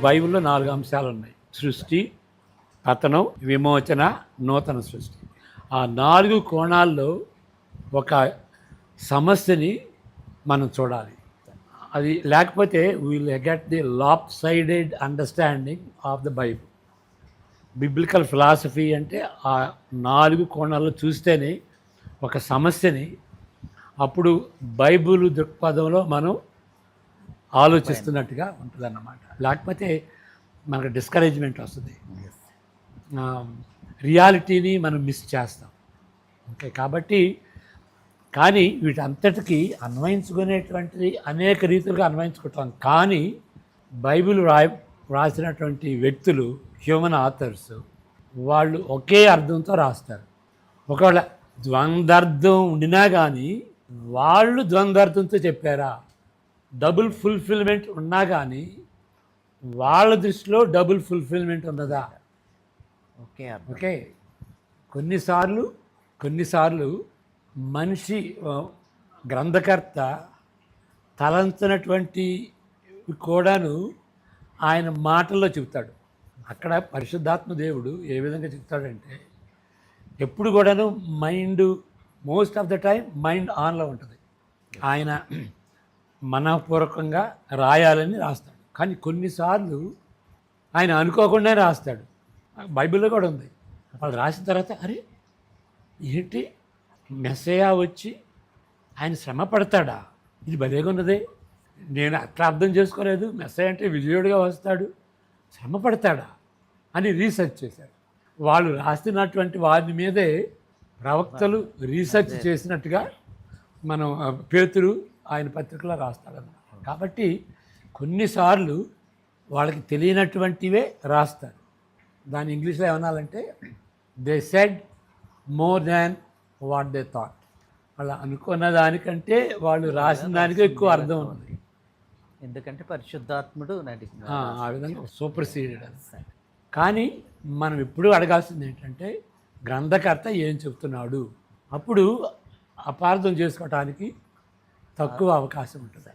బైబిల్లో 4 అంశాలు ఉన్నాయి: సృష్టి, పతనం, విమోచన, నూతన సృష్టి. ఆ 4 కోణాల్లో ఒక సమస్యని మనం చూడాలి. అది లేకపోతే will get the lopsided understanding of the Bible. Biblical philosophy అంటే ఆ 4 కోణాల్లో చూస్తేనే ఒక సమస్యని అప్పుడు బైబిల్ దృక్పథంలో మనం ఆలోచిస్తున్నట్టుగా ఉంటుందన్నమాట. లేకపోతే మనకు డిస్కరేజ్మెంట్ వస్తుంది, రియాలిటీని మనం మిస్ చేస్తాం. ఓకే, కాబట్టి కానీ వీటంతటికీ అన్వయించుకునేటువంటిది అనేక రీతులుగా అన్వయించుకుంటాం. కానీ బైబిల్ రాసినటువంటి వ్యక్తులు, హ్యూమన్ ఆథర్స్, వాళ్ళు ఒకే అర్థంతో రాస్తారు. ఒకవేళ ద్వంద్వార్థం ఉండినా కానీ వాళ్ళు ద్వంద్వార్థంతో చెప్పారా? డబుల్ ఫుల్ఫిల్మెంట్ ఉన్నా కానీ వాళ్ళ దృష్టిలో డబుల్ ఫుల్ఫిల్మెంట్ ఉన్నదా? ఓకే, కొన్నిసార్లు మనిషి గ్రంథకర్త తలంచినటువంటి కూడాను ఆయన మాటల్లో చెబుతాడు. అక్కడ పరిశుద్ధాత్మ దేవుడు ఏ విధంగా చెప్తాడంటే, ఎప్పుడు కూడాను most of the time mind ఆన్లో ఉంటుంది. ఆయన మనపూర్వకంగా రాయాలని రాస్తాడు. కానీ కొన్నిసార్లు ఆయన అనుకోకుండా రాస్తాడు. బైబిల్లో కూడా ఉంది. వాళ్ళు రాసిన తర్వాత అరే ఏంటి, మెస్సయా వచ్చి ఆయన శ్రమ పడతాడా? ఇది భలేగా ఉన్నదే, నేను అట్లా అర్థం చేసుకోలేదు. మెస్సయా అంటే విజయుడిగా వస్తాడు, శ్రమ పడతాడా అని రీసెర్చ్ చేశారు. వాళ్ళు రాస్తున్నటువంటి వారి మీదే ప్రవక్తలు రీసెర్చ్ చేసినట్టుగా మనం పేతురు ఆయన పత్రికలో రాస్తాడన్నమాట. కాబట్టి కొన్నిసార్లు వాళ్ళకి తెలియనటువంటివే రాస్తారు. దాని ఇంగ్లీష్లో ఏమనాలంటే they said more than what they thought. వాళ్ళు అనుకున్న దానికంటే వాళ్ళు రాసిన దానికే ఎక్కువ అర్థం ఉంది. ఎందుకంటే పరిశుద్ధాత్ముడు ఆ విధంగా సూపర్ సీడెడ్ అది. కానీ మనం ఎప్పుడూ అడగాల్సింది ఏంటంటే గ్రంథకర్త ఏం చెప్తున్నాడు. అప్పుడు అపార్థం చేసుకోవటానికి తక్కువ అవకాశం ఉంటుంది.